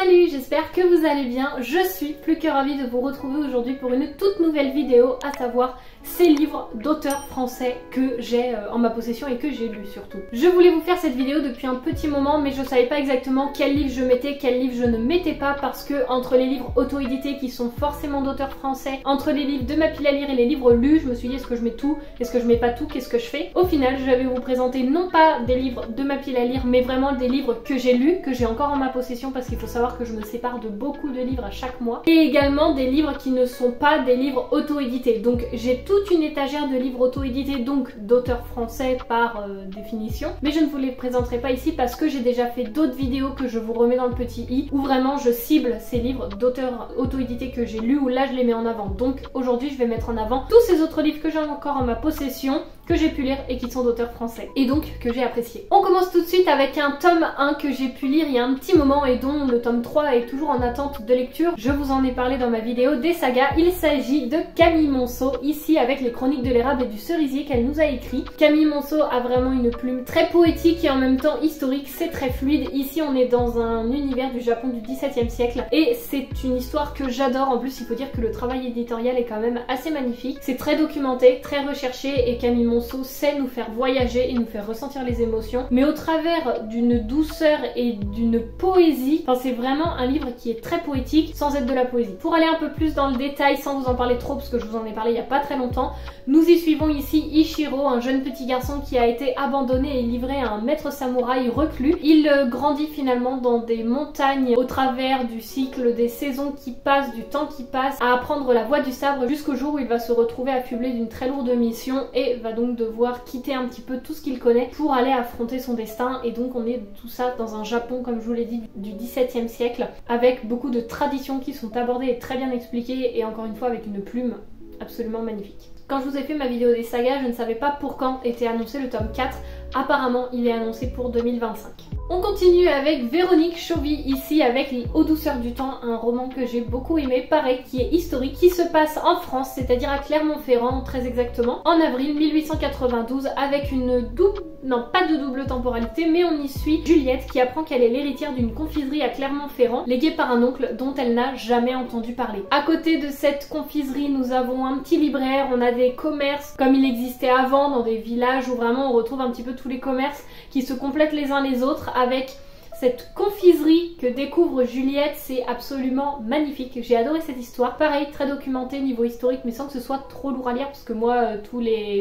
Salut, j'espère que vous allez bien. Je suis plus que ravie de vous retrouver aujourd'hui pour une toute nouvelle vidéo, à savoir ces livres d'auteurs français que j'ai en ma possession et que j'ai lus surtout. Je voulais vous faire cette vidéo depuis un petit moment, mais je savais pas exactement quel livre je mettais, quel livre je ne mettais pas, parce que entre les livres auto-édités qui sont forcément d'auteurs français, entre les livres de ma pile à lire et les livres lus, je me suis dit est-ce que je mets tout, est-ce que je mets pas tout, qu'est-ce que je fais? Au final, je vais vous présenter non pas des livres de ma pile à lire, mais vraiment des livres que j'ai lus, que j'ai encore en ma possession, parce qu'il faut savoir que je me sépare de beaucoup de livres à chaque mois, et également des livres qui ne sont pas des livres auto-édités. Donc j'ai toute une étagère de livres auto-édités, donc d'auteurs français par définition, mais je ne vous les présenterai pas ici parce que j'ai déjà fait d'autres vidéos que je vous remets dans le petit i, où vraiment je cible ces livres d'auteurs auto-édités que j'ai lus, où là je les mets en avant. Donc aujourd'hui je vais mettre en avant tous ces autres livres que j'ai encore en ma possession, que j'ai pu lire et qui sont d'auteurs français, et donc que j'ai apprécié. On commence tout de suite avec un tome 1 que j'ai pu lire il y a un petit moment et dont le tome 3 est toujours en attente de lecture. Je vous en ai parlé dans ma vidéo des sagas. Il s'agit de Camille Monceau, ici avec les chroniques de l'érable et du cerisier qu'elle nous a écrit. Camille Monceau a vraiment une plume très poétique et en même temps historique, c'est très fluide. Ici on est dans un univers du Japon du XVIIe siècle et c'est une histoire que j'adore. En plus il faut dire que le travail éditorial est quand même assez magnifique. C'est très documenté, très recherché, et Camille Monceau sait nous faire voyager et nous faire ressentir les émotions, mais au travers d'une douceur et d'une poésie. Enfin, c'est vraiment un livre qui est très poétique sans être de la poésie. Pour aller un peu plus dans le détail sans vous en parler trop, parce que je vous en ai parlé il n'y a pas très longtemps, nous y suivons ici Ichiro, un jeune petit garçon qui a été abandonné et livré à un maître samouraï reclus. Il grandit finalement dans des montagnes au travers du cycle des saisons qui passent, du temps qui passe, à apprendre la voie du sabre jusqu'au jour où il va se retrouver affublé d'une très lourde mission et va donc devoir quitter un petit peu tout ce qu'il connaît pour aller affronter son destin. Et donc on est tout ça dans un Japon, comme je vous l'ai dit, du XVIIe siècle, avec beaucoup de traditions qui sont abordées et très bien expliquées, et encore une fois avec une plume absolument magnifique. Quand je vous ai fait ma vidéo des sagas, je ne savais pas pour quand était annoncé le tome 4. Apparemment, il est annoncé pour 2025. On continue avec Véronique Chauvy, ici avec Les Aux Douceurs du Temps, un roman que j'ai beaucoup aimé, pareil, qui est historique, qui se passe en France, c'est-à-dire à Clermont-Ferrand, très exactement, en avril 1892, avec une double... non, pas de double temporalité, mais on y suit Juliette qui apprend qu'elle est l'héritière d'une confiserie à Clermont-Ferrand, léguée par un oncle dont elle n'a jamais entendu parler. À côté de cette confiserie, nous avons un petit libraire, on a des commerces comme il existait avant dans des villages où vraiment on retrouve un petit peu tous les commerces qui se complètent les uns les autres avec cette confiserie que découvre Juliette. C'est absolument magnifique. J'ai adoré cette histoire. Pareil, très documentée niveau historique, mais sans que ce soit trop lourd à lire, parce que moi,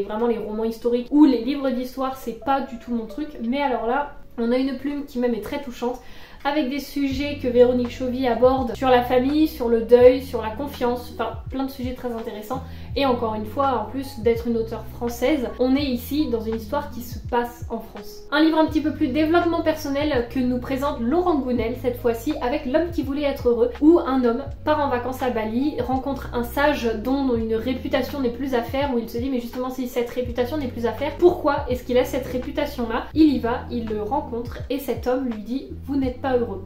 vraiment les romans historiques ou les livres d'histoire, c'est pas du tout mon truc. Mais alors là, on a une plume qui même est très touchante, avec des sujets que Véronique Chauvy aborde sur la famille, sur le deuil, sur la confiance, enfin plein de sujets très intéressants. Et encore une fois, en plus d'être une auteure française, on est ici dans une histoire qui se passe en France. Un livre un petit peu plus développement personnel que nous présente Laurent Gounel cette fois-ci, avec L'homme qui voulait être heureux, où un homme part en vacances à Bali, rencontre un sage dont une réputation n'est plus à faire, où il se dit mais justement si cette réputation n'est plus à faire, pourquoi est-ce qu'il a cette réputation là? Il y va, il le rencontre et cet homme lui dit vous n'êtes pas heureux.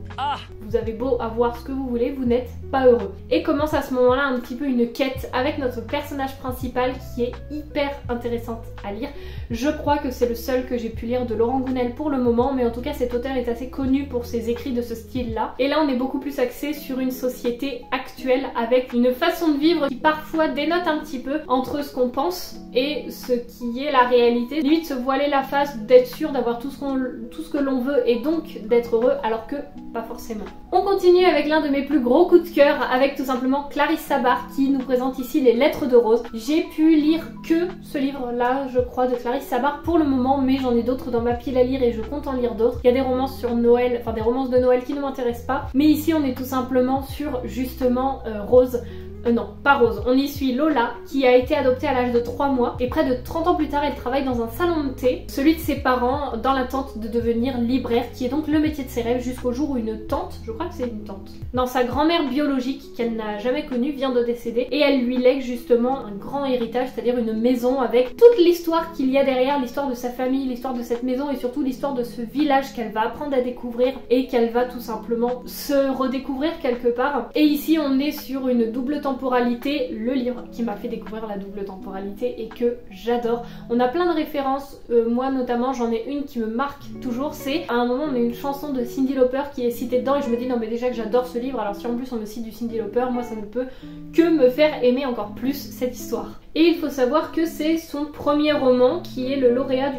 Vous avez beau avoir ce que vous voulez, vous n'êtes pas heureux. Et commence à ce moment-là un petit peu une quête avec notre personnage principal qui est hyper intéressante à lire. Je crois que c'est le seul que j'ai pu lire de Laurent Gounel pour le moment, mais en tout cas cet auteur est assez connu pour ses écrits de ce style-là. Et là on est beaucoup plus axé sur une société actuelle avec une façon de vivre qui parfois dénote un petit peu entre ce qu'on pense et ce qui est la réalité. Limite se voiler la face d'être sûr d'avoir tout ce que l'on veut et donc d'être heureux, alors que pas forcément. On continue avec l'un de mes plus gros coups de cœur, avec tout simplement Clarisse Sabar qui nous présente ici Les Lettres de Rose. J'ai pu lire que ce livre-là, je crois, de Clarisse Sabar pour le moment, mais j'en ai d'autres dans ma pile à lire et je compte en lire d'autres. Il y a des romances sur Noël, enfin des romances de Noël qui ne m'intéressent pas, mais ici on est tout simplement sur justement Rose. Non, pas Rose. On y suit Lola qui a été adoptée à l'âge de 3 mois et près de 30 ans plus tard elle travaille dans un salon de thé, celui de ses parents, dans l'attente de devenir libraire, qui est donc le métier de ses rêves, jusqu'au jour où une tante, je crois que c'est une tante, dans sa grand-mère biologique qu'elle n'a jamais connue, vient de décéder et elle lui lègue justement un grand héritage, c'est-à-dire une maison avec toute l'histoire qu'il y a derrière, l'histoire de sa famille, l'histoire de cette maison et surtout l'histoire de ce village qu'elle va apprendre à découvrir et qu'elle va tout simplement se redécouvrir quelque part. Et ici on est sur une double temporalité temporalité, le livre qui m'a fait découvrir la double temporalité et que j'adore. On a plein de références, moi notamment j'en ai une qui me marque toujours, c'est à un moment on a une chanson de Cyndi Lauper qui est citée dedans et je me dis non mais déjà que j'adore ce livre, alors si en plus on me cite du Cyndi Lauper, moi ça ne peut que me faire aimer encore plus cette histoire. Et il faut savoir que c'est son premier roman qui est le lauréat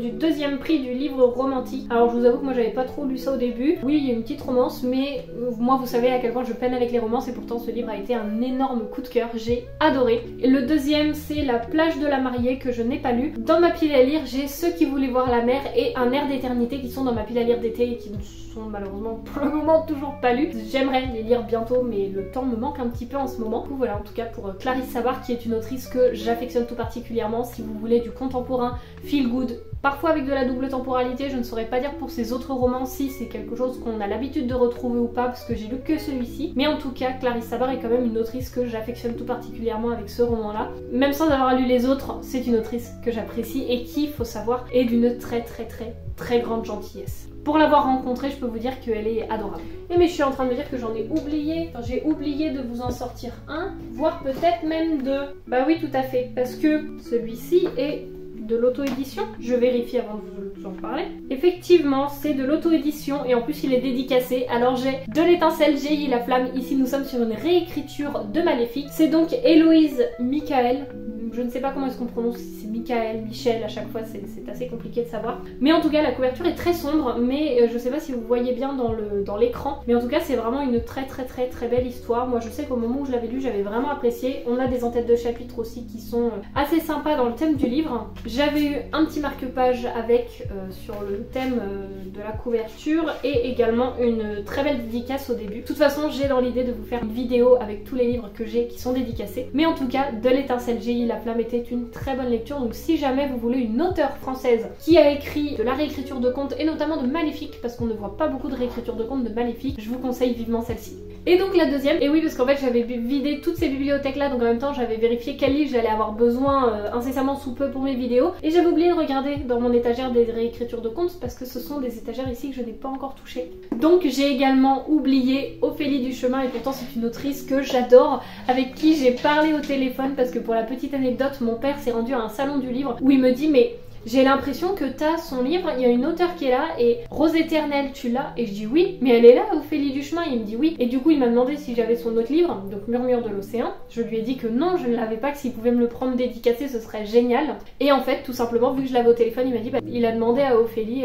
du deuxième prix du livre romantique. Alors je vous avoue que moi j'avais pas trop lu ça au début. Oui, il y a une petite romance, mais moi vous savez à quel point je peine avec les romances et pourtant ce livre a été un énorme coup de cœur, j'ai adoré. Et le deuxième c'est La plage de la mariée que je n'ai pas lu. Dans ma pile à lire j'ai Ceux qui voulaient voir la mer et Un air d'éternité qui sont dans ma pile à lire d'été et qui ne sont malheureusement pour le moment toujours pas lus. J'aimerais les lire bientôt mais le temps me manque un petit peu en ce moment. Du coup, voilà en tout cas pour Clarisse Sabart qui est une autrice que j'affectionne tout particulièrement. Si vous voulez du contemporain, feel good, parfois avec de la double temporalité, je ne saurais pas dire pour ses autres romans si c'est quelque chose qu'on a l'habitude de retrouver ou pas parce que j'ai lu que celui-ci. Mais en tout cas, Clarisse Sabart est quand même une autrice que j'affectionne tout particulièrement avec ce roman-là. Même sans avoir lu les autres, c'est une autrice que j'apprécie et qui, faut savoir, est d'une très grande gentillesse. Pour l'avoir rencontrée, je peux vous dire qu'elle est adorable. Et mais je suis en train de me dire que j'en ai oublié, enfin j'ai oublié de vous en sortir un, voire peut-être même deux. Bah oui, tout à fait, parce que celui-ci est de l'auto-édition. Je vérifie avant de vous en parler. Effectivement, c'est de l'auto-édition et en plus il est dédicacé. Alors j'ai De l'étincelle jaillit la flamme. Ici nous sommes sur une réécriture de Maléfique. C'est donc Héloïse Michael. Je ne sais pas comment est-ce qu'on prononce, si c'est Michael, Michel, à chaque fois c'est assez compliqué de savoir. Mais en tout cas la couverture est très sombre, mais je sais pas si vous voyez bien dans l'écran. Mais en tout cas c'est vraiment une très belle histoire. Moi je sais qu'au moment où je l'avais lu j'avais vraiment apprécié. On a des en-têtes de chapitres aussi qui sont assez sympas dans le thème du livre. J'avais eu un petit marque-page avec sur le thème de la couverture et également une très belle dédicace au début. De toute façon j'ai dans l'idée de vous faire une vidéo avec tous les livres que j'ai qui sont dédicacés. Mais en tout cas De l'étincelle jaillit la flamme était une très bonne lecture, donc si jamais vous voulez une auteure française qui a écrit de la réécriture de contes et notamment de Maléfique, parce qu'on ne voit pas beaucoup de réécriture de contes de Maléfique, je vous conseille vivement celle-ci. Et donc la deuxième, et oui parce qu'en fait j'avais vidé toutes ces bibliothèques là, donc en même temps j'avais vérifié quel livre j'allais avoir besoin incessamment sous peu pour mes vidéos, et j'avais oublié de regarder dans mon étagère des réécritures de contes parce que ce sont des étagères ici que je n'ai pas encore touchées. Donc j'ai également oublié Ophélie Duchemin, et pourtant c'est une autrice que j'adore, avec qui j'ai parlé au téléphone parce que pour la petite anecdote, mon père s'est rendu à un salon du livre où il me dit mais j'ai l'impression que t'as son livre, il y a une auteure qui est là et Rose éternelle tu l'as? Et je dis oui, mais elle est là Ophélie Duchemin, il me dit oui. Et du coup il m'a demandé si j'avais son autre livre, donc Murmure de l'océan. Je lui ai dit que non, je ne l'avais pas, que s'il pouvait me le prendre dédicacé ce serait génial. Et en fait tout simplement vu que je l'avais au téléphone il m'a dit il a demandé à Ophélie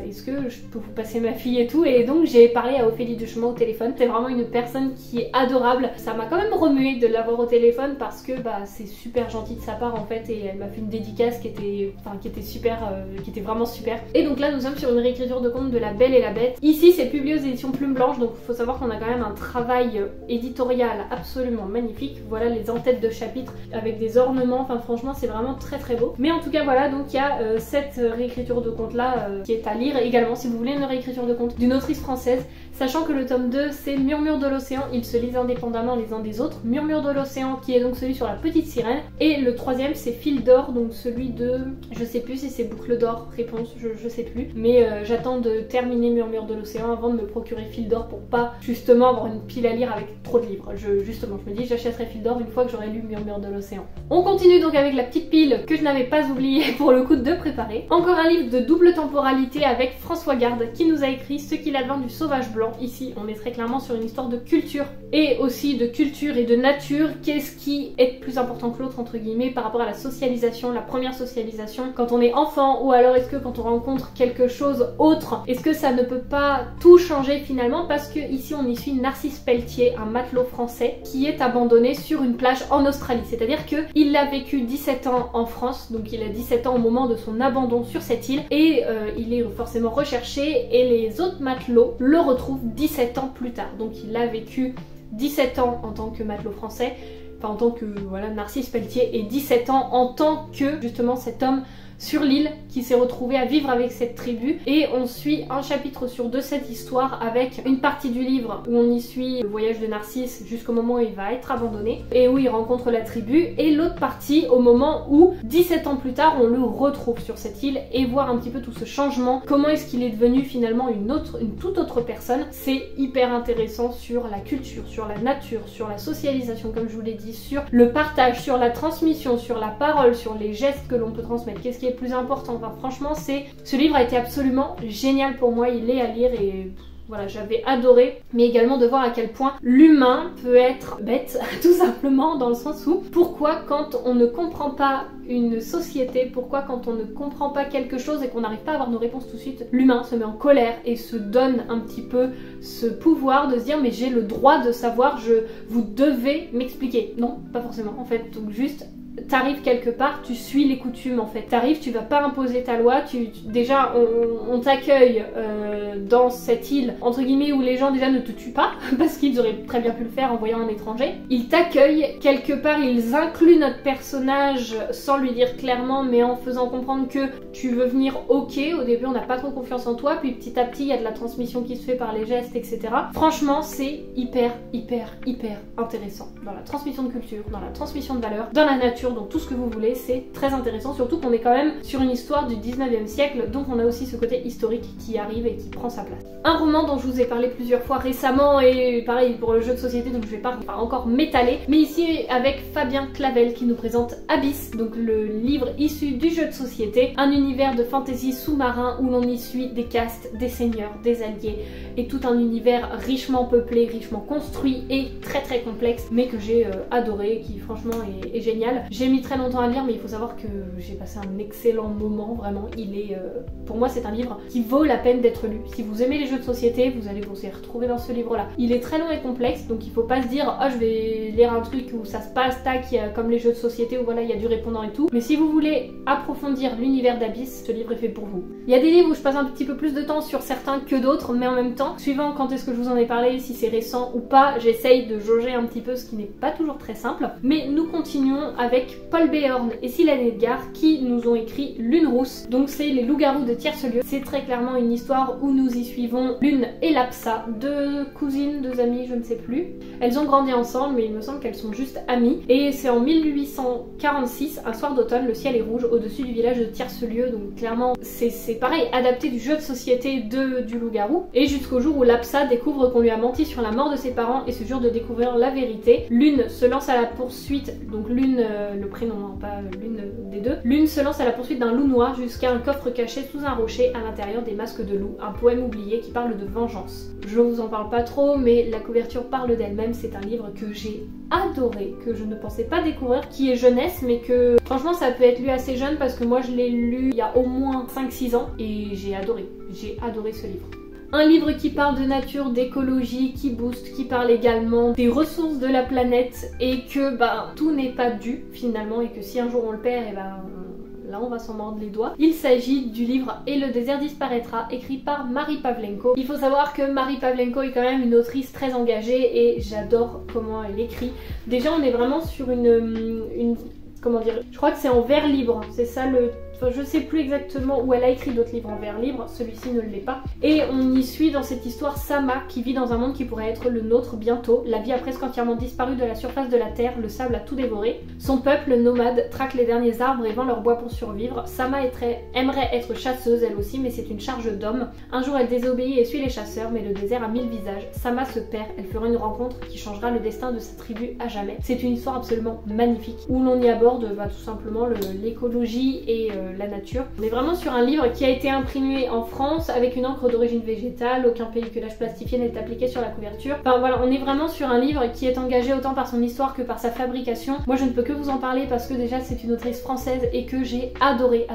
est-ce que je peux vous passer ma fille et tout, et donc j'ai parlé à Ophélie Duchemin au téléphone. C'est vraiment une personne qui est adorable. Ça m'a quand même remué de l'avoir au téléphone parce que c'est super gentil de sa part en fait, et elle m'a fait une dédicace qui était super, qui était vraiment super. Et donc là nous sommes sur une réécriture de contes de La Belle et la Bête. Ici c'est publié aux éditions Plume Blanche, donc il faut savoir qu'on a quand même un travail éditorial absolument magnifique. Voilà les en-têtes de chapitres avec des ornements, enfin franchement c'est vraiment très beau. Mais en tout cas voilà, donc il y a cette réécriture de contes là qui est à lire également si vous voulez une réécriture de contes d'une autrice française, sachant que le tome 2 c'est Murmure de l'océan, ils se lisent indépendamment les uns des autres. Murmure de l'océan qui est donc celui sur la petite sirène, et le troisième c'est Fil d'or, donc celui de, je sais plus si c'est Boucle d'or, réponse, je sais plus, mais j'attends de terminer Murmure de l'océan avant de me procurer Fil d'or pour pas justement avoir une pile à lire avec trop de livres. Justement je me dis j'achèterai Fil d'or une fois que j'aurai lu Murmure de l'océan. On continue donc avec la petite pile que je n'avais pas oublié pour le coup de préparer. Encore un livre de double temporalité avec François Garde qui nous a écrit Ce qu'il advint du sauvage blanc. Ici on est très clairement sur une histoire de culture et aussi de culture et de nature. Qu'est-ce qui est plus important que l'autre entre guillemets par rapport à la socialisation, la première socialisation quand on est enfant, ou alors est-ce que quand on rencontre quelque chose autre, est-ce que ça ne peut pas tout changer finalement, parce que ici on y suit Narcisse Pelletier, un matelot français qui est abandonné sur une plage en Australie, c'est-à-dire qu'il a vécu 17 ans en France, donc il a 17 ans au moment de son abandon sur cette île, et il est forcément recherché, et les autres matelots le retrouvent 17 ans plus tard. Donc il a vécu 17 ans en tant que matelot français, enfin en tant que voilà Narcisse Pelletier, et 17 ans en tant que justement cet homme sur l'île qui s'est retrouvé à vivre avec cette tribu, et on suit un chapitre sur 2 cette histoire avec une partie du livre où on y suit le voyage de Narcisse jusqu'au moment où il va être abandonné et où il rencontre la tribu, et l'autre partie au moment où 17 ans plus tard on le retrouve sur cette île et voir un petit peu tout ce changement, comment est-ce qu'il est devenu finalement une toute autre personne. C'est hyper intéressant sur la culture, sur la nature, sur la socialisation comme je vous l'ai dit, sur le partage, sur la transmission, sur la parole, sur les gestes que l'on peut transmettre, qu'est-ce qui est le plus important. Enfin franchement ce livre a été absolument génial pour moi, il est à lire et voilà, j'avais adoré, mais également de voir à quel point l'humain peut être bête, tout simplement, dans le sens où pourquoi quand on ne comprend pas une société, pourquoi quand on ne comprend pas quelque chose et qu'on n'arrive pas à avoir nos réponses tout de suite, l'humain se met en colère et se donne un petit peu ce pouvoir de se dire mais j'ai le droit de savoir, vous devez m'expliquer. Non, pas forcément en fait, donc juste t'arrives quelque part, tu suis les coutumes en fait. T'arrives, tu vas pas imposer ta loi, déjà on t'accueille dans cette île entre guillemets où les gens déjà ne te tuent pas parce qu'ils auraient très bien pu le faire en voyant un étranger. Ils t'accueillent, quelque part ils incluent notre personnage sans lui dire clairement mais en faisant comprendre que tu veux venir ok, au début on n'a pas trop confiance en toi, puis petit à petit il y a de la transmission qui se fait par les gestes etc. Franchement c'est hyper intéressant dans la transmission de culture, dans la transmission de valeurs, dans la nature, dans tout ce que vous voulez, c'est très intéressant, surtout qu'on est quand même sur une histoire du 19e siècle, donc on a aussi ce côté historique qui arrive et qui prend sa place. Un roman dont je vous ai parlé plusieurs fois récemment, et pareil pour le jeu de société, donc je vais pas encore m'étaler, mais ici avec Fabien Clavel qui nous présente Abyss, donc le livre issu du jeu de société, un univers de fantasy sous-marin où l'on y suit des castes, des seigneurs, des alliés, et tout un univers richement peuplé, richement construit et très complexe, mais que j'ai adoré, qui franchement est génial. J'ai mis très longtemps à lire, mais il faut savoir que j'ai passé un excellent moment, vraiment. Il est, pour moi, c'est un livre qui vaut la peine d'être lu. Si vous aimez les jeux de société, vous allez vous y retrouver dans ce livre-là. Il est très long et complexe, donc il faut pas se dire « Ah, je vais lire un truc où ça se passe, tac, comme les jeux de société, où voilà, il y a du répondant et tout. » Mais si vous voulez approfondir l'univers d'Abyss, ce livre est fait pour vous. Il y a des livres où je passe un petit peu plus de temps sur certains que d'autres, mais en même temps, suivant quand est-ce que je vous en ai parlé, si c'est récent ou pas, j'essaye de jauger un petit peu, ce qui n'est pas toujours très simple. Mais nous continuons avec Paul Béorn et Silène Edgar qui nous ont écrit Lune Rousse. Donc c'est les loups-garous de Tiercelieu. C'est très clairement une histoire où nous y suivons Lune et Lapsa, deux cousines, deux amies, je ne sais plus. Elles ont grandi ensemble, mais il me semble qu'elles sont juste amies. Et c'est en 1846, un soir d'automne, le ciel est rouge au-dessus du village de Tiercelieu. Donc clairement, c'est pareil, adapté du jeu de société du loup-garou. Et jusqu'au jour où Lapsa découvre qu'on lui a menti sur la mort de ses parents et se jure de découvrir la vérité. Lune se lance à la poursuite, donc Lune, le prénom, hein, pas l'une des deux. Lune se lance à la poursuite d'un loup noir jusqu'à un coffre caché sous un rocher à l'intérieur des masques de loup, un poème oublié qui parle de vengeance. Je vous en parle pas trop, mais la couverture parle d'elle-même. C'est un livre que j'ai adoré, que je ne pensais pas découvrir, qui est jeunesse, mais que franchement ça peut être lu assez jeune parce que moi je l'ai lu il y a au moins 5-6 ans et j'ai adoré ce livre. Un livre qui parle de nature, d'écologie, qui booste, qui parle également des ressources de la planète et que tout n'est pas dû finalement, et que si un jour on le perd, et là on va s'en mordre les doigts. Il s'agit du livre Et le désert disparaîtra, écrit par Marie Pavlenko. Il faut savoir que Marie Pavlenko est quand même une autrice très engagée et j'adore comment elle écrit. Déjà on est vraiment sur une comment dire, je crois que c'est en vers libre, c'est ça le... Enfin, je sais plus exactement où elle a écrit d'autres livres en vers libre, celui-ci ne l'est pas. Et on y suit dans cette histoire Sama qui vit dans un monde qui pourrait être le nôtre bientôt. La vie a presque entièrement disparu de la surface de la terre, le sable a tout dévoré. Son peuple, nomade, traque les derniers arbres et vend leur bois pour survivre. Sama aimerait être chasseuse elle aussi, mais c'est une charge d'homme. Un jour elle désobéit et suit les chasseurs, mais le désert a 1000 visages. Sama se perd, elle fera une rencontre qui changera le destin de sa tribu à jamais. C'est une histoire absolument magnifique, où l'on y aborde tout simplement l'écologie et la nature. On est vraiment sur un livre qui a été imprimé en France avec une encre d'origine végétale, aucun pelliculage plastifié n'est appliqué sur la couverture. Enfin voilà, on est vraiment sur un livre qui est engagé autant par son histoire que par sa fabrication. Moi je ne peux que vous en parler parce que déjà c'est une autrice française et que j'ai adoré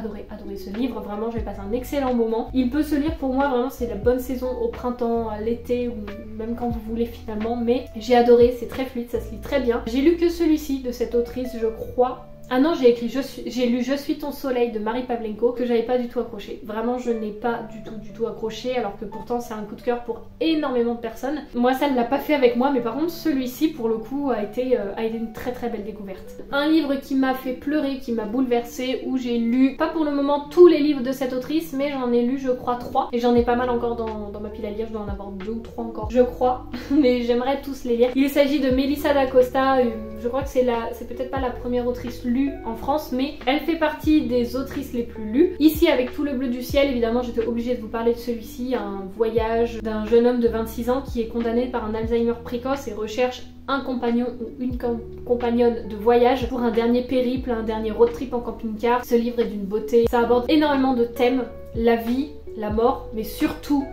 ce livre. Vraiment j'ai passé un excellent moment. Il peut se lire pour moi, vraiment c'est la bonne saison au printemps, à l'été ou même quand vous voulez finalement, mais j'ai adoré, c'est très fluide, ça se lit très bien. J'ai lu que celui-ci de cette autrice je crois, Ah non, j'ai lu Je suis ton soleil de Marie Pavlenko que j'avais pas du tout accroché. Vraiment, je n'ai pas du tout accroché, alors que pourtant c'est un coup de cœur pour énormément de personnes. Moi, ça ne l'a pas fait avec moi, mais par contre celui-ci pour le coup a été une très très belle découverte. Un livre qui m'a fait pleurer, qui m'a bouleversée, où j'ai lu, pas pour le moment tous les livres de cette autrice, mais j'en ai lu je crois 3, et j'en ai pas mal encore dans ma pile à lire, je dois en avoir 2 ou 3 encore, je crois, mais j'aimerais tous les lire. Il s'agit de Melissa d'Acosta, je crois que c'est peut-être pas la première autrice lue en France, mais elle fait partie des autrices les plus lues. Ici, avec Tout le bleu du ciel, évidemment j'étais obligée de vous parler de celui-ci, un voyage d'un jeune homme de 26 ans qui est condamné par un Alzheimer précoce et recherche un compagnon ou une compagnonne de voyage pour un dernier périple, un dernier road trip en camping-car. Ce livre est d'une beauté, ça aborde énormément de thèmes, la vie, la mort, mais surtout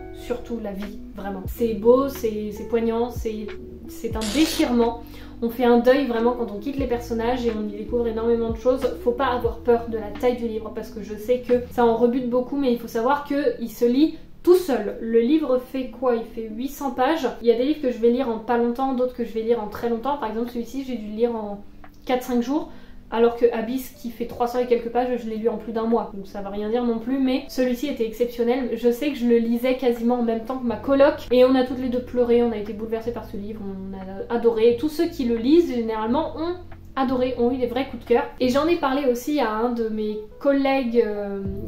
la vie, vraiment. C'est beau, c'est poignant, c'est un déchirement. On fait un deuil vraiment quand on quitte les personnages et on y découvre énormément de choses. Faut pas avoir peur de la taille du livre parce que je sais que ça en rebute beaucoup, mais il faut savoir qu'il se lit tout seul. Le livre fait quoi? Il fait 800 pages. Il y a des livres que je vais lire en pas longtemps, d'autres que je vais lire en très longtemps. Par exemple celui-ci j'ai dû le lire en 4-5 jours. Alors que Abyss, qui fait 300 et quelques pages, je l'ai lu en plus d'un mois. Donc ça va rien dire non plus, mais celui-ci était exceptionnel. Je sais que je le lisais quasiment en même temps que ma coloc. Et on a toutes les deux pleuré, on a été bouleversés par ce livre, on a adoré. Et tous ceux qui le lisent, généralement, ont adoré, ont eu des vrais coups de cœur. Et j'en ai parlé aussi à un de mes collègues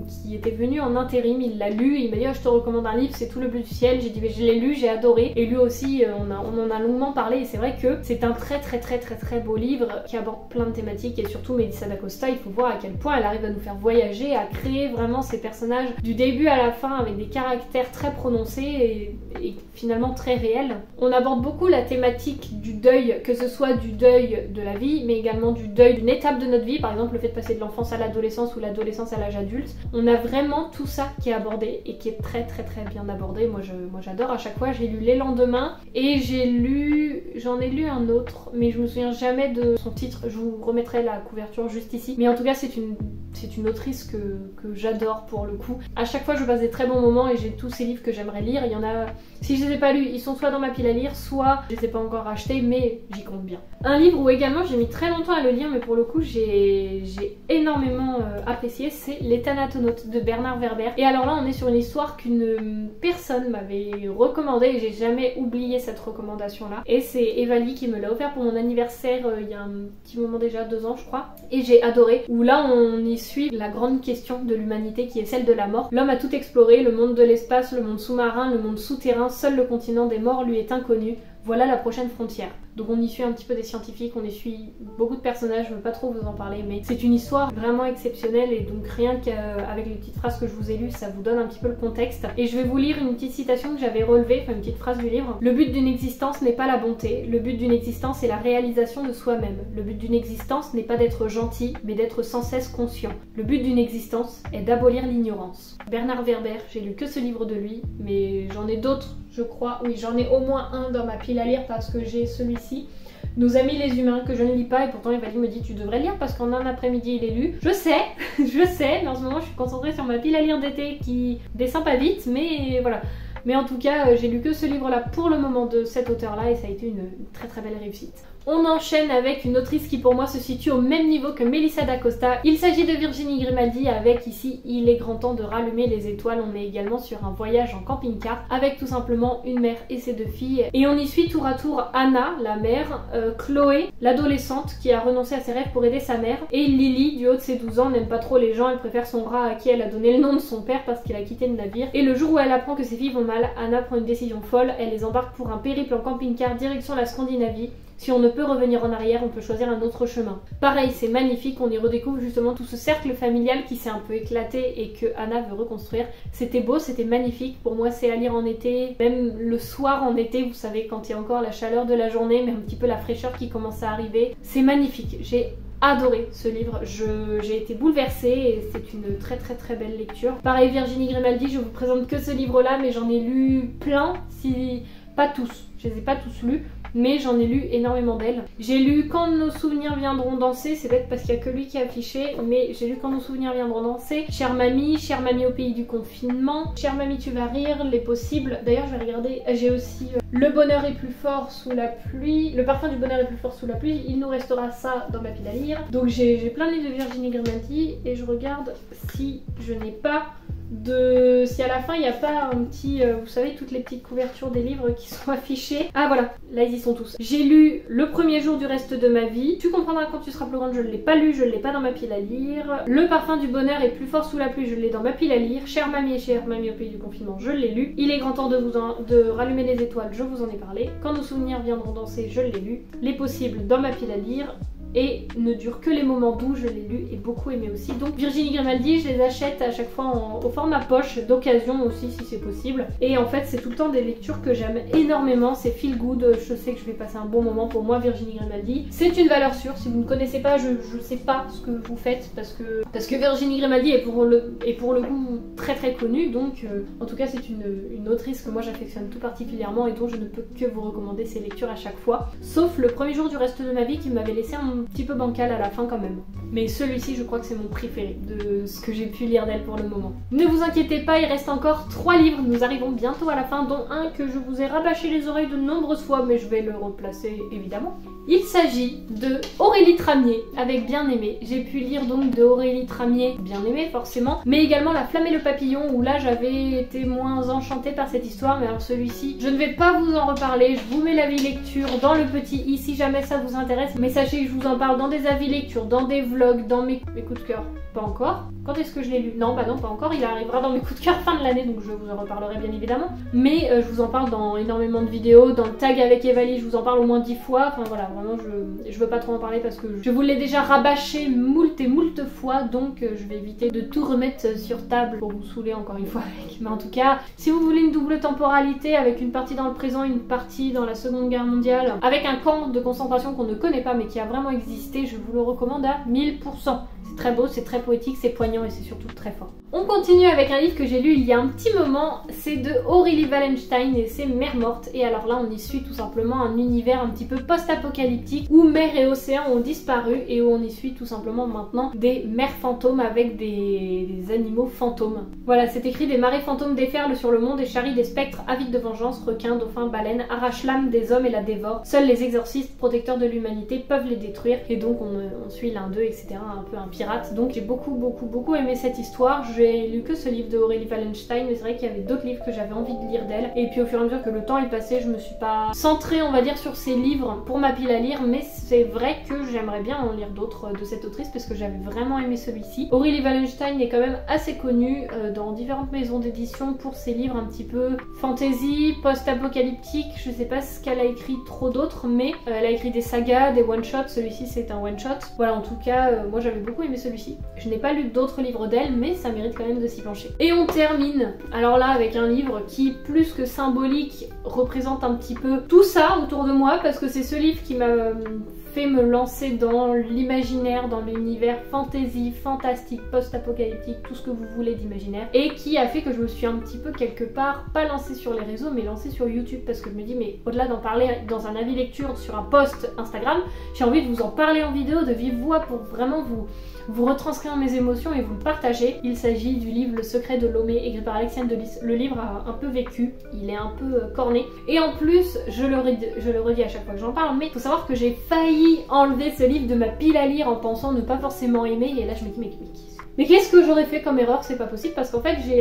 qui était venu en intérim, il l'a lu, il m'a dit oh, je te recommande un livre, c'est Tout le bleu du ciel. J'ai dit mais je l'ai lu, j'ai adoré. Et lui aussi on en a longuement parlé et c'est vrai que c'est un très beau livre qui aborde plein de thématiques et surtout Melissa d'Acosta, il faut voir à quel point elle arrive à nous faire voyager, à créer vraiment ces personnages du début à la fin avec des caractères très prononcés et finalement très réels. On aborde beaucoup la thématique du deuil, que ce soit du deuil de la vie mais également du deuil d'une étape de notre vie, par exemple le fait de passer de l'enfance à l'adolescence ou l'adolescence à l'âge adulte. On a vraiment tout ça qui est abordé et qui est très bien abordé. Moi j'adore, à chaque fois j'ai lu Les Lendemains et j'en ai lu un autre mais je me souviens jamais de son titre, je vous remettrai la couverture juste ici, mais en tout cas c'est une autrice que j'adore pour le coup. À chaque fois je passe des très bons moments et j'ai tous ces livres que j'aimerais lire. Il y en a, si je les ai pas lus, ils sont soit dans ma pile à lire, soit je les ai pas encore achetés, mais j'y compte bien. Un livre où également j'ai mis très longtemps à le lire mais pour le coup j'ai énormément apprécié, c'est Les Thanatonautes de Bernard Werber. Et alors là on est sur une histoire qu'une personne m'avait recommandée et j'ai jamais oublié cette recommandation là, et c'est Evalie qui me l'a offert pour mon anniversaire il y a un petit moment déjà, 2 ans je crois, et j'ai adoré, où là on y suit la grande question de l'humanité qui est celle de la mort. L'homme a tout exploré, le monde de l'espace, le monde sous-marin, le monde souterrain, seul le continent des morts lui est inconnu. Voilà la prochaine frontière. Donc on y suit un petit peu des scientifiques, on y suit beaucoup de personnages, je veux pas trop vous en parler, mais c'est une histoire vraiment exceptionnelle et donc rien qu'avec les petites phrases que je vous ai lues, ça vous donne un petit peu le contexte. Et je vais vous lire une petite citation que j'avais relevée, enfin une petite phrase du livre. Le but d'une existence n'est pas la bonté, le but d'une existence est la réalisation de soi-même. Le but d'une existence n'est pas d'être gentil, mais d'être sans cesse conscient. Le but d'une existence est d'abolir l'ignorance. Bernard Werber, j'ai lu que ce livre de lui, mais j'en ai d'autres, je crois. Oui, j'en ai au moins un dans ma pile à lire parce que j'ai celui-ci, Nos amis les humains, que je ne lis pas et pourtant Evalie me dit tu devrais lire parce qu'en un après-midi il est lu. Je sais, mais en ce moment je suis concentrée sur ma pile à lire d'été qui descend pas vite, mais voilà. Mais en tout cas, j'ai lu que ce livre-là pour le moment de cet auteur-là et ça a été une très belle réussite. On enchaîne avec une autrice qui pour moi se situe au même niveau que Melissa d'Acosta. Il s'agit de Virginie Grimaldi avec ici Il est grand temps de rallumer les étoiles. On est également sur un voyage en camping-car avec tout simplement une mère et ses 2 filles. Et on y suit tour à tour Anna, la mère, Chloé, l'adolescente qui a renoncé à ses rêves pour aider sa mère, et Lily, du haut de ses 12 ans, n'aime pas trop les gens, elle préfère son rat à qui elle a donné le nom de son père parce qu'il a quitté le navire. Et le jour où elle apprend que ses filles vont mal, Anna prend une décision folle, elle les embarque pour un périple en camping-car direction la Scandinavie. Si on ne peut revenir en arrière, on peut choisir un autre chemin. Pareil, c'est magnifique, on y redécouvre justement tout ce cercle familial qui s'est un peu éclaté et que Anna veut reconstruire. C'était beau, c'était magnifique, pour moi c'est à lire en été, même le soir en été, vous savez, quand il y a encore la chaleur de la journée, mais un petit peu la fraîcheur qui commence à arriver. C'est magnifique, j'ai adoré ce livre, j'ai été bouleversée et c'est une très belle lecture. Pareil, Virginie Grimaldi, je vous présente que ce livre là, mais j'en ai lu plein, si pas tous, je les ai pas tous lus. mais j'en ai lu énormément d'elle. J'ai lu Quand nos souvenirs viendront danser, c'est bête parce qu'il n'y a que lui qui a affiché, mais j'ai lu Quand nos souvenirs viendront danser, Chère mamie au pays du confinement, Chère mamie tu vas rire, Les possibles. D'ailleurs je vais regarder, j'ai aussi Le bonheur est plus fort sous la pluie, Le parfum du bonheur est plus fort sous la pluie, Il nous restera ça dans ma pile à lire. Donc j'ai plein de livres de Virginie Grimaldi et je regarde si je n'ai pas si à la fin il n'y a pas un petit, vous savez, toutes les petites couvertures des livres qui sont affichées. Ah voilà, là ils y sont tous. J'ai lu Le premier jour du reste de ma vie, Tu comprendras quand tu seras plus grande, je ne l'ai pas lu, je ne l'ai pas dans ma pile à lire. Le parfum du bonheur est plus fort sous la pluie, je l'ai dans ma pile à lire. Chère mamie au pays du confinement, je l'ai lu. Il est grand temps de rallumer les étoiles, je vous en ai parlé. Quand nos souvenirs viendront danser, je l'ai lu. Les possibles dans ma pile à lire. Et Ne dure que les moments doux, je l'ai lu et beaucoup aimé aussi. Donc Virginie Grimaldi, je les achète à chaque fois au format poche, d'occasion aussi si c'est possible. Et en fait c'est tout le temps des lectures que j'aime énormément, c'est feel good, je sais que je vais passer un bon moment. Pour moi Virginie Grimaldi, c'est une valeur sûre. Si vous ne connaissez pas, je sais pas ce que vous faites parce que Virginie Grimaldi est pour le coup très très connue. Donc en tout cas c'est une autrice que moi j'affectionne tout particulièrement et dont je ne peux que vous recommander ses lectures à chaque fois. Sauf Le premier jour du reste de ma vie qui m'avait laissé un petit peu bancal à la fin quand même. Mais celui-ci je crois que c'est mon préféré de ce que j'ai pu lire d'elle pour le moment. Ne vous inquiétez pas, il reste encore 3 livres, nous arrivons bientôt à la fin, dont un que je vous ai rabâché les oreilles de nombreuses fois, mais je vais le replacer évidemment. Il s'agit de Aurélie Tramier avec Bien aimé. J'ai pu lire donc de Aurélie Tramier, Bien aimé forcément, mais également La flamme et le papillon où là j'avais été moins enchantée par cette histoire, mais alors celui-ci, je ne vais pas vous en reparler, je vous mets l'avis lecture dans le petit i si jamais ça vous intéresse, mais sachez que je vous en parle dans des avis lecture, dans des vlogs, dans mes coups de cœur. Pas encore. Quand est-ce que je l'ai lu? Non, bah non, pas encore. Il arrivera dans mes coups de cœur fin de l'année, donc je vous en reparlerai bien évidemment. Mais je vous en parle dans énormément de vidéos. Dans le tag avec Evali, je vous en parle au moins 10 fois. Enfin voilà, vraiment, je veux pas trop en parler parce que je vous l'ai déjà rabâché moult et moult fois. Donc je vais éviter de tout remettre sur table pour vous saouler encore une fois avec. Mais en tout cas, si vous voulez une double temporalité avec une partie dans le présent, une partie dans la Seconde Guerre mondiale, avec un camp de concentration qu'on ne connaît pas mais qui a vraiment existé, je vous le recommande à 1000%. C'est très beau, c'est très poétique, c'est poignant et c'est surtout très fort. On continue avec un livre que j'ai lu il y a un petit moment, c'est de Aurélie Wallenstein et c'est Mer morte. Et alors là on y suit tout simplement un univers un petit peu post-apocalyptique où mer et océan ont disparu et où on y suit tout simplement maintenant des mers fantômes avec des animaux fantômes. Voilà, c'est écrit: des marées fantômes déferlent sur le monde et charrient des spectres avides de vengeance, requins, dauphins, baleines, arrachent l'âme des hommes et la dévorent. Seuls les exorcistes protecteurs de l'humanité peuvent les détruire et donc on suit l'un d'eux, etc. Un peu un pirate. Donc j'ai beaucoup aimé cette histoire. J'ai lu que ce livre de Aurélie Wallenstein, mais c'est vrai qu'il y avait d'autres livres que j'avais envie de lire d'elle. Et puis au fur et à mesure que le temps est passé, je me suis pas centrée, on va dire, sur ces livres pour ma pile à lire, mais c'est vrai que j'aimerais bien en lire d'autres de cette autrice parce que j'avais vraiment aimé celui-ci. Aurélie Wallenstein est quand même assez connue dans différentes maisons d'édition pour ses livres un petit peu fantasy, post-apocalyptique. Je sais pas ce qu'elle a écrit trop d'autres, mais elle a écrit des sagas, des one-shots. Celui-ci c'est un one-shot. Voilà, en tout cas, moi j'avais beaucoup aimé celui-ci. Je n'ai pas lu d'autres livres d'elle, mais ça mérite quand même de s'y pencher. Et on termine alors là avec un livre qui, plus que symbolique, représente un petit peu tout ça autour de moi, parce que c'est ce livre qui m'a fait me lancer dans l'imaginaire, dans l'univers fantasy, fantastique, post-apocalyptique, tout ce que vous voulez d'imaginaire, et qui a fait que je me suis un petit peu quelque part, pas lancée sur les réseaux, mais lancée sur YouTube, parce que je me dis, mais au-delà d'en parler dans un avis lecture sur un post Instagram, j'ai envie de vous en parler en vidéo de vive voix pour vraiment vous retranscrire mes émotions et vous le partager. Il s'agit du livre Le secret de Lomé, écrit par Alexiane de Lys. Le livre a un peu vécu, il est un peu corné. Et en plus, je le redis à chaque fois que j'en parle, mais il faut savoir que j'ai failli enlever ce livre de ma pile à lire en pensant ne pas forcément aimer. Et là je me dis, mais qu'est-ce que j'aurais fait comme erreur? C'est pas possible parce qu'en fait j'ai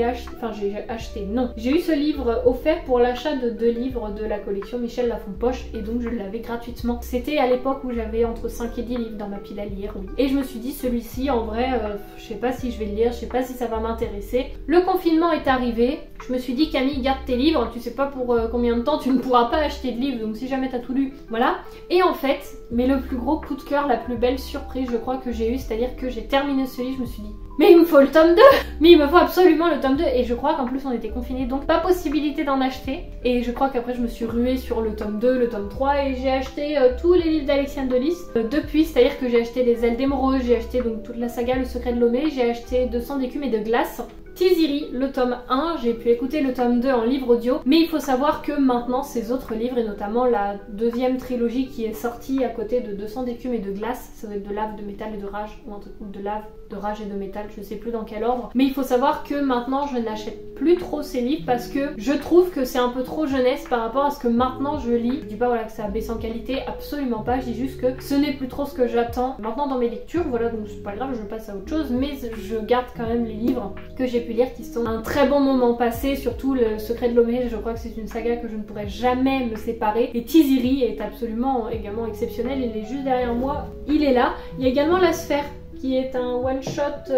eu ce livre offert pour l'achat de 2 livres de la collection Michel Lafon-Poche et donc je l'avais gratuitement. C'était à l'époque où j'avais entre 5 et 10 livres dans ma pile à lire, oui. Et je me suis dit, celui-ci en vrai, je sais pas si je vais le lire, je sais pas si ça va m'intéresser. Le confinement est arrivé, je me suis dit, Camille, garde tes livres, tu sais pas pour combien de temps tu ne pourras pas acheter de livres, donc si jamais t'as tout lu, voilà. Et en fait, mais le plus gros coup de cœur, la plus belle surprise je crois que j'ai eu, c'est-à-dire que j'ai terminé ce livre, je me suis dit, mais il me faut le tome 2! Mais il me faut absolument le tome 2! Et je crois qu'en plus on était confinés, donc pas possibilité d'en acheter. Et je crois qu'après je me suis ruée sur le tome 2, le tome 3 et j'ai acheté tous les livres d'Alexiane de Lys depuis. C'est-à-dire que j'ai acheté Les ailes d'émeraude, j'ai acheté donc toute la saga Le secret de Lomé, j'ai acheté 200 d'écume et de glace. Tiziri, le tome 1, j'ai pu écouter le tome 2 en livre audio, mais il faut savoir que maintenant ces autres livres, et notamment la deuxième trilogie qui est sortie à côté de 200 d'écume et de glace, ça doit être de lave, de métal et de rage, ou un truc de lave, de rage et de métal, je sais plus dans quel ordre, mais il faut savoir que maintenant je n'achète plus trop ces livres parce que je trouve que c'est un peu trop jeunesse par rapport à ce que maintenant je lis. Je dis pas voilà que ça a baissé en qualité, absolument pas, je dis juste que ce n'est plus trop ce que j'attends maintenant dans mes lectures, voilà, donc c'est pas grave, je passe à autre chose, mais je garde quand même les livres que j'ai pu lire qui sont un très bon moment passé, surtout le Secret de Lomé, je crois que c'est une saga que je ne pourrais jamais me séparer, et Tiziri est absolument également exceptionnel, il est juste derrière moi, il est là. Il y a également La Sphère qui est un one-shot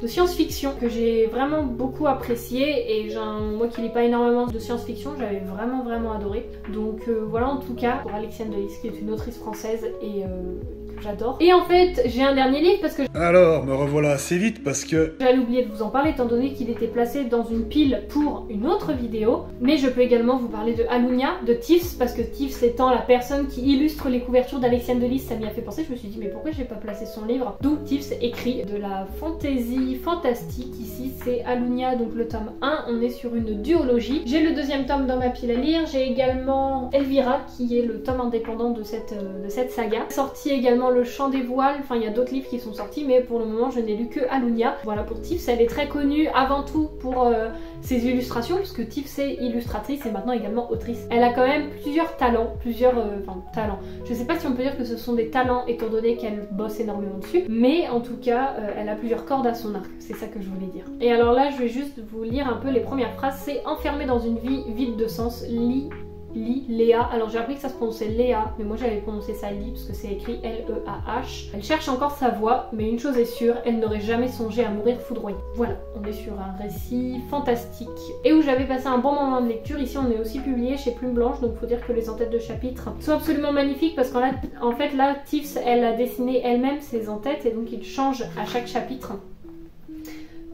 de science-fiction que j'ai vraiment beaucoup apprécié, et moi qui lis pas énormément de science-fiction, j'avais vraiment adoré. Donc voilà, en tout cas pour Alexiane Delis qui est une autrice française et que j'adore. Et en fait j'ai un dernier livre parce que alors me revoilà assez vite parce que j'allais oublier de vous en parler étant donné qu'il était placé dans une pile pour une autre vidéo, mais je peux également vous parler de Alunia de Tifs, parce que Tifs étant la personne qui illustre les couvertures d'Alexiane Delis, ça m'y a fait penser, je me suis dit mais pourquoi j'ai pas placé son livre, d'où Tifs écrit de la fantaisie fantastique. Ici c'est Alunia, donc le tome 1, on est sur une duologie. J'ai le deuxième tome dans ma pile à lire, j'ai également Elvira qui est le tome indépendant de cette saga. Sorti également Le Chant des Voiles, enfin il y a d'autres livres qui sont sortis mais pour le moment je n'ai lu que Alunia. Voilà pour Tifs, elle est très connue avant tout pour ses illustrations, puisque Tifs est illustratrice et maintenant également autrice. Elle a quand même plusieurs talents, talents. Je sais pas si on peut dire que ce sont des talents étant donné qu'elle bosse énormément dessus, mais en tout cas elle a plusieurs cordes à son arc, c'est ça que je voulais dire. Et alors là je vais juste vous lire un peu les premières phrases. C'est enfermé dans une vie vide de sens, Léa, alors j'ai appris que ça se prononçait Léa, mais moi j'avais prononcé ça Lee parce que c'est écrit L-E-A-H. Elle cherche encore sa voie, mais une chose est sûre, elle n'aurait jamais songé à mourir foudroyée. Voilà, on est sur un récit fantastique et où j'avais passé un bon moment de lecture. Ici on est aussi publié chez Plume Blanche, donc faut dire que les entêtes de chapitres sont absolument magnifiques parce qu'en fait là Tifs elle a dessiné elle-même ses entêtes et donc il change à chaque chapitre.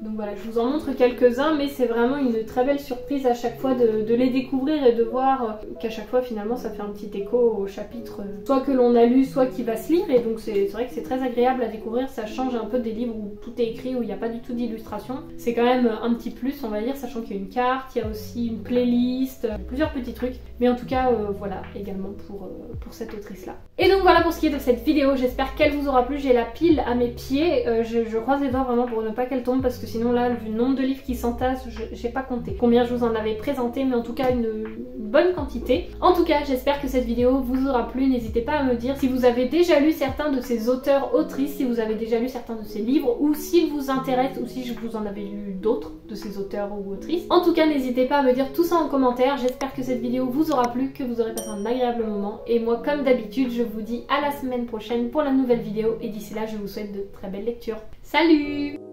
Donc voilà, je vous en montre quelques-uns, mais c'est vraiment une très belle surprise à chaque fois de les découvrir et de voir qu'à chaque fois finalement ça fait un petit écho au chapitre soit que l'on a lu, soit qui va se lire, et donc c'est vrai que c'est très agréable à découvrir. Ça change un peu des livres où tout est écrit, où il n'y a pas du tout d'illustration. C'est quand même un petit plus on va dire, sachant qu'il y a une carte, il y a aussi une playlist, plusieurs petits trucs, mais en tout cas voilà également pour cette autrice là. Et donc voilà pour ce qui est de cette vidéo, j'espère qu'elle vous aura plu. J'ai la pile à mes pieds, je croise les doigts vraiment pour ne pas qu'elle tombe parce que sinon là vu le nombre de livres qui s'entassent, j'ai pas compté combien je vous en avais présenté, mais en tout cas une bonne quantité. En tout cas j'espère que cette vidéo vous aura plu. N'hésitez pas à me dire si vous avez déjà lu certains de ces auteurs autrices, si vous avez déjà lu certains de ces livres, ou s'ils vous intéressent, ou si je vous en avais lu d'autres de ces auteurs ou autrices. En tout cas n'hésitez pas à me dire tout ça en commentaire. J'espère que cette vidéo vous aura plu, que vous aurez passé un agréable moment, et moi comme d'habitude je vous dis à la semaine prochaine pour la nouvelle vidéo, et d'ici là je vous souhaite de très belles lectures. Salut!